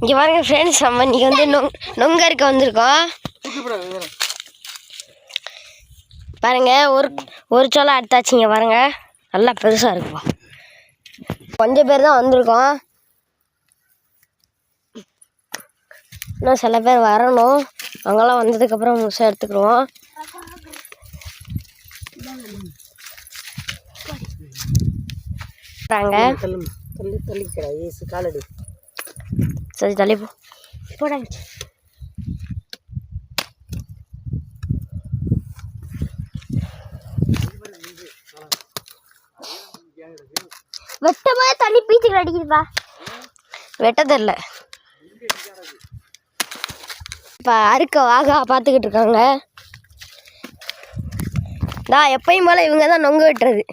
இங்கே பாருங்க ஃப்ரெண்ட்ஸ், நம்ம இன்றைக்கி வந்து நொங்க இருக்க வந்திருக்கோம். பாருங்க, ஒரு சோளம் எடுத்தாச்சுங்க. பாருங்க, நல்லா பெருசாக இருக்குப்பா. கொஞ்சம் பேர் தான் வந்திருக்கோம், இன்னும் சில பேர் வரணும். அவங்களாம் வந்ததுக்கப்புறம் முழுசாக எடுத்துக்கிடுவோம். சரி தள்ளி போடாங்க. வெட்டமாக தண்ணி பீச்சுக்கு அடிக்குதுப்பா. வெட்டதில்லை, இப்போ அறுக்க வாகா பார்த்துக்கிட்டு இருக்காங்க. நான் எப்பயும் போல இவங்க தான் நொங்க வெட்டுறது.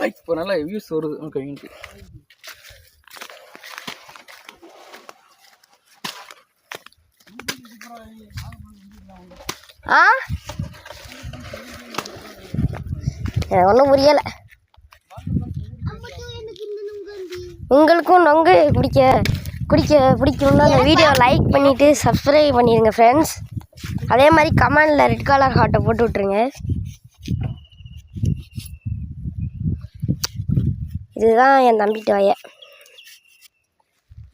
இப்போ நல்லா வியூஸ் வருது கவிக்கு. ஒன்றும் புரியலை. உங்களுக்கும் நொங்கு பிடிக்கணும்னா அந்த வீடியோ லைக் பண்ணிவிட்டு சப்ஸ்கிரைப் பண்ணிடுங்க ஃப்ரெண்ட்ஸ். அதே மாதிரி கமெண்டில் ரெட் கலர் ஹார்ட்டை போட்டு விட்ருங்க. இதுதான் என் தம்பிட்டு வய,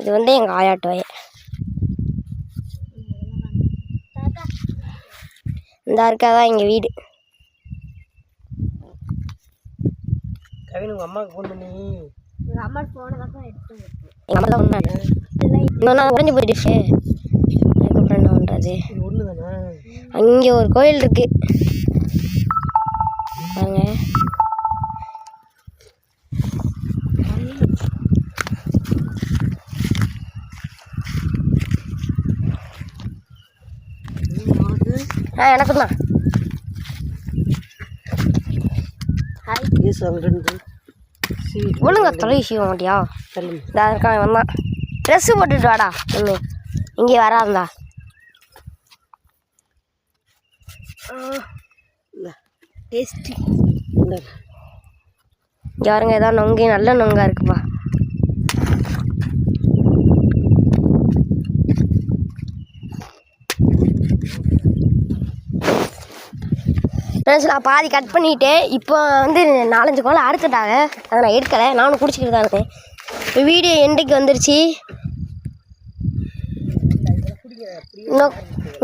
இது வந்து எங்கள் ஆயாட்டு வய. இந்த இருக்காதான் எங்கள் வீடு. கவின், உங்கள் அம்மாவுக்கு ஃபோன் பண்ணி எங்கள் அம்மா ஃபோனை தான் எடுத்து எங்கள் அம்மா தான் ஒன்றா இன்னொன்று உடஞ்சி போயிடுச்சு. அதுக்கப்புறம் என்ன பண்ணுறது? ஒன்று தானே. அங்கே ஒரு கோயில் இருக்கு பாருங்க. எனக்கு தான். ஒழுங்கா தொலை செய்ய மாட்டியா? இந்த இருக்கான் இவன் தான். ட்ரெஸ்ஸு போட்டுட்டு வாடா ஒன்று, இங்கே வராந்தா. டேஸ்டி இங்கே பாருங்க, ஏதாவது நொங்கு நல்ல நொங்கா இருக்குப்பா. நான் பாதி கட் பண்ணிவிட்டேன். இப்போ வந்து 4-5 கோலம் அறுத்துட்டாங்க, அதை நான் எடுக்கலை, நானும் குடிச்சிக்கிட்டு தான் இருக்கேன். இப்போ வீடியோ எண்டுக்கு வந்துருச்சு.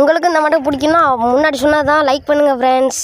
உங்களுக்கு இந்த மட்டும் பிடிக்குன்னா முன்னாடி சொன்னால் தான் லைக் பண்ணுங்கள் ஃப்ரெண்ட்ஸ்.